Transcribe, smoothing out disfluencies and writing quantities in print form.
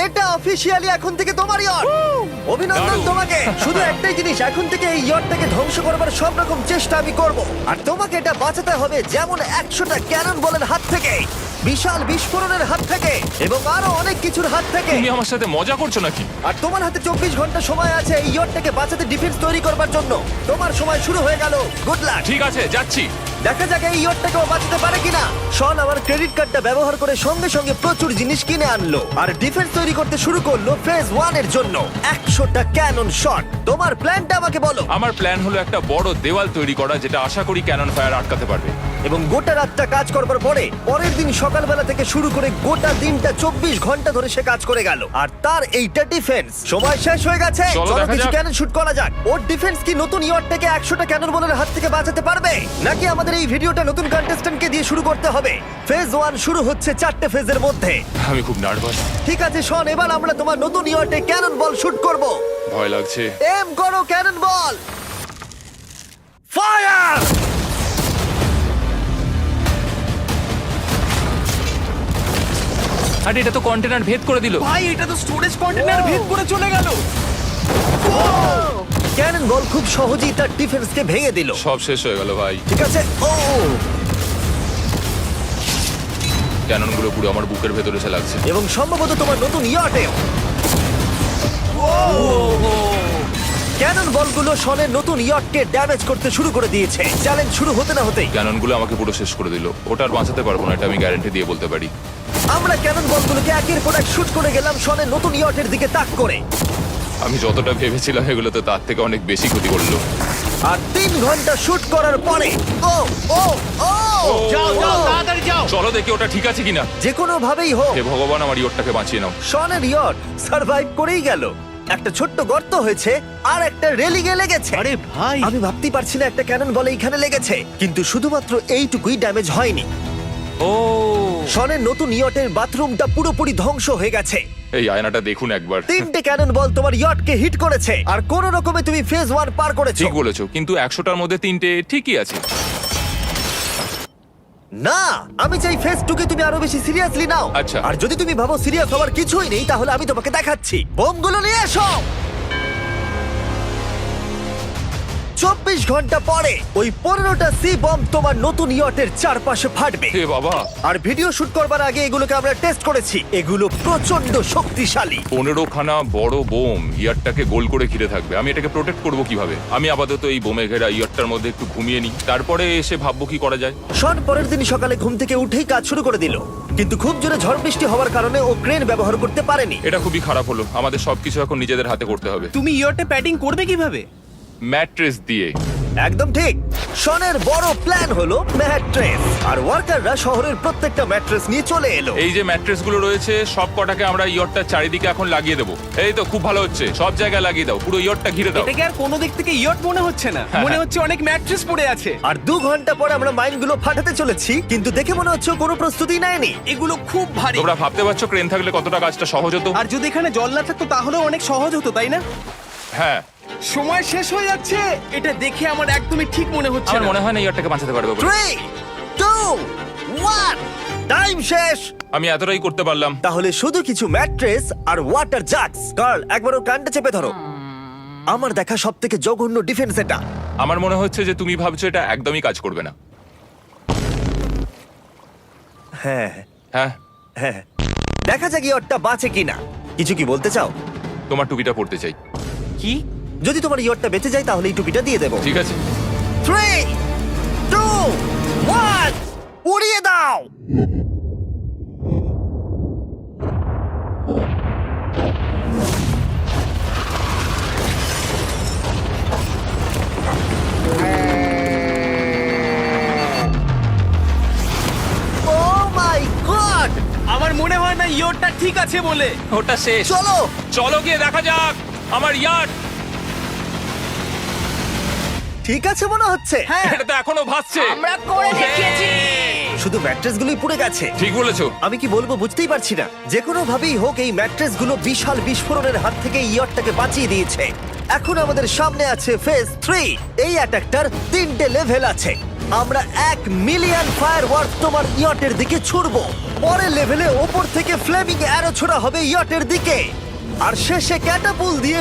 এটা অফিসিয়ালি এখন থেকে তোমার ইয়ট। অভিনন্দন দারুণ। তোমাকে। শুধু একটাই জিনিস, এখন থেকে এই ইয়টটাকে ধ্বংস করবার সব রকম চেষ্টা আমি করব, আর তোমাকে এটা বাঁচাতে হবে যেমন 100টা ক্যানন বলের হাত থেকে, বিশাল বিস্ফোরণের হাত থেকে, এবং আরো অনেক কিছুর হাত থেকে। তুমি আমার সাথে মজা করছো নাকি? আর তোমার হাতে 24 ঘন্টা সময় আছে এই ইয়টটাকে বাঁচাতে, ডিফেন্স তৈরি করবার জন্য। তোমার সময় শুরু হয়ে গেল। Good luck. ঠিক আছে, যাচ্ছি। দেখা যাক এই ইয়টটাকেও বাঁচাতে পারে কিনা। শন আমার ক্রেডিট কার্ডটা ব্যবহার করে সঙ্গে সঙ্গে প্রচুর জিনিস কিনে আনলো আর ডিফেন্স তৈরি করতে শুরু করলো ফেজ 1 এর জন্য 100টা ক্যানন শট। তোমার প্ল্যানটা আমাকে বলো। আমার প্ল্যান হলো একটা বড় দেওয়াল তৈরি করা, যেটা আশা করি ক্যানন ফায়ার আটকাতে পারবে। এবং গোটা রাতটা কাজ করবার পরে পরের দিন সকালবেলা থেকে শুরু করে গোটা দিনটা 24 ঘন্টা ধরে সে কাজ করে গেল, আর তার এইটা ডিফেন্স। সময় শেষ হয়ে গেছে। চলো চলো দেখা কিছু যাক। ক্যানন শুট করা যাক। ওর ডিফেন্স কি নতুন ইয়টটাকে 100টা ক্যানন বলের হাত থেকে বাঁচাতে পারবে, নাকি আমাদের এই ভিডিওটা নতুন কন্টেস্ট্যান্টকে দিয়ে শুরু করতে হবে? ফেজ 1 শুরু হচ্ছে 4টে ফেজের মধ্যে। আমি খুব নার্ভাস। ঠিক আছে শন, এবার আমরা তোমার নতুন ইয়টে ক্যানন বল শুট করব। ভয় লাগছে। এম করো ক্যানন বল। ফায়ার! আরে এটা তো কন্টেনার ভেদ করে দিল। ভাই এটা তো স্টোরেজ কন্টেনার ভেদ করে চলে গেল। ক্যানন বল খুব সহজেই তার ডিফেন্সকে ভেঙে দিল। সব শেষ হয়ে গেল ভাই। ঠিক আছে। ও ক্যাননগুলো পুরো আমার বুকের ভেতরে এসে লাগছে। এবং সম্ভবত তোমার নতুন ইয়টেও। ক্যানন বলগুলো শনের নতুন ইয়টকে ড্যামেজ করতে শুরু করে দিয়েছে। চ্যালেঞ্জ শুরু হতে না হতেই ক্যাননগুলো আমাকে পুরো শেষ করে দিল। ওটা আর বাঁচাতে পারবো না, এটা আমি গ্যারান্টি দিয়ে বলতে পারি। আমরা ক্যানন বলগুলোকে একের পর এক শুট করে গেলাম শনের নতুন ইয়টের দিকে তাক করে। আমি যতটা ভেবেছিলাম এগুলো তো তার থেকে অনেক বেশি ক্ষতি করলো। আর 3 ঘন্টা শুট করার পরে ও ও ও যাও যাও তাড়াতাড়ি যাও। চলো দেখি ওটা ঠিক আছে কিনা। যে কোনো ভাবেই হোক হে ভগবান, আমার ইয়টটাকে বাঁচিয়ে নাও। শনের ইয়ট সার্ভাইভ করেই গেল। একটা ছোট্ট গর্ত হয়েছে আর একটা রেলিংয়ে লেগেছে। আরে ভাই আমি ভাবতেই পারছি না একটা ক্যানন বলে এইখানে লেগেছে, কিন্তু শুধুমাত্র এইটুকুই ড্যামেজ হয়নি। ও শনের নতুন ইয়টের বাথরুমটা পুরোপুরি ধ্বংস হয়ে গেছে। এই আয়নাটা দেখুন একবার। 3টে ক্যানন বল তোমার ইয়টকে হিট করেছে, আর কোন রকমে তুমি ফেজ 1 পার করেছো। ঠিক বলেছো, কিন্তু 100টার মধ্যে 3টে ঠিকই আছে। না, আমি চাই ফেজ 2 কে তুমি আরো বেশি সিরিয়াসলি নাও। আচ্ছা। আর যদি তুমি ভাবো সিরিয়াস হওয়ার কিছুই নেই, তাহলে আমি তোমাকে দেখাচ্ছি। বোমগুলো নিয়ে এসো। 24 ঘন্টা পরে ওই 15টা সি বম তোমার নতুন ইয়টের চারপাশে ফাটবে। হে বাবা, আর ভিডিও শুট করবার আগে এগুলোকে আমরা টেস্ট করেছি। এগুলো প্রচন্ড শক্তিশালী। 15খানা বড় বোম ইয়ারটাকে গোল করে ঘিরে থাকবে। আমি এটাকে প্রোটেক্ট করব কিভাবে? আমি আপাতত এই বোমে ঘেরা ইয়ারটার মধ্যে একটু ঘুমিয়ে নিই, তারপরে এসে ভাববো কি করা যায়। শন পরের দিন সকালে ঘুম থেকে উঠেই কাজ শুরু করে দিল, কিন্তু খুব জোরে ঝড় বৃষ্টি হওয়ার কারণে ও ক্রেন ব্যবহার করতে পারেনি। এটা খুবই খারাপ হলো। আমাদের সবকিছু এখন নিজেদের হাতে করতে হবে। তুমি ইয়রটা প্যাডিং করবে কিভাবে? ম্যাট্রেস দিয়ে। একদম ঠিক। শনের বড় প্ল্যান হলো ম্যাট্রেস, আর ওয়ার্কাররা শহরের প্রত্যেকটা ম্যাট্রেস নিয়ে চলে এলো। এই যে ম্যাট্রেস গুলো রয়েছে সব কটাকে আমরা ইয়রটার চারিদিকে এখন লাগিয়ে দেবো। এই তো খুব ভালো হচ্ছে, সব জায়গায় লাগিয়ে দাও, পুরো ইয়রটা ঘিরে দাও। এটাকে আর কোনো দিক থেকে ইয়ট মনে হচ্ছে না, হ্যাঁ, মনে হ্যাঁ। হচ্ছে অনেক ম্যাট্রেস পড়ে আছে। আর 2 ঘন্টা পরে আমরা মাইনগুলো ফাটাতে চলেছি, কিন্তু দেখে মনে হচ্ছে ও কোনো প্রস্তুতি নেয়নি। এগুলো খুব ভারী। তোমরা ভাবতে পারছো ক্রেন থাকলে কতটা কাজটা সহজ হতো? আর যদি এখানে জল না থাকতো তাহলেও অনেক সহজ হতো, তাই না? হ্যাঁ, সময় শেষ হয়ে যাচ্ছে। এটা দেখে আমার একদমই ঠিক মনে হচ্ছে আমার না। মনে হয় না ইয়রটাকে বাঁচাতে পারবে বলে। 3 2 1 টাইম শেষ। আমি এতটাই করতে পারলাম। তাহলে শুধু কিছু ম্যাট্রেস আর ওয়াটার জাগস। কার্ল, একবার ওর কানটা চেপে ধরো। আমার দেখা সবথেকে জঘন্য ডিফেন্স এটা। আমার মনে হচ্ছে যে তুমি ভাবছো এটা একদমই কাজ করবে না। হ্যাঁ হ্যাঁ, হ্যাঁ, দেখা যাক ইয়রটা বাঁচে কিনা। কিছু কি বলতে চাও? তোমার টুপিটা পড়তে চাই। কি? যদি তোমার ইয়রটা বেঁচে যায় তাহলে এই টুপিটা দিয়ে দেবো। ঠিক আছে। 3 2 1 উড়িয়ে দাও। Oh my God! আমার মনে হয় না ইয়রটা ঠিক আছে বলে। ওটা শেষ। চলো চলো গিয়ে দেখা যাক আমার ইয়ার্ড। ঠিক আছে মনে হচ্ছে। হ্যাঁ, এটা তো এখনো ভাসছে। আমরা করে দেখিয়েছি। শুধু ম্যাট্রেসগুলোই পুড়ে গেছে। ঠিক বলেছো। আমি কি বলবো বুঝতেই পারছি না। যে কোনো ভাবেই হোক এই ম্যাট্রেসগুলো বিশাল বিস্ফোরণের হাত থেকে ইয়টটাকে বাঁচিয়ে দিয়েছে। এখন আমাদের সামনে আছে ফেজ 3। এই অ্যাটাকটার 3টে লেভেল আছে। আমরা 1 মিলিয়ন ফায়ারওয়ার্ক তোমার ইয়টের দিকে ছুড়বো। ও পরের লেভেলে ওপর থেকে ফ্লেমিং অ্যারো ছোড়া হবে ইয়টের দিকে আর শেষে ক্যাটাপুল দিয়ে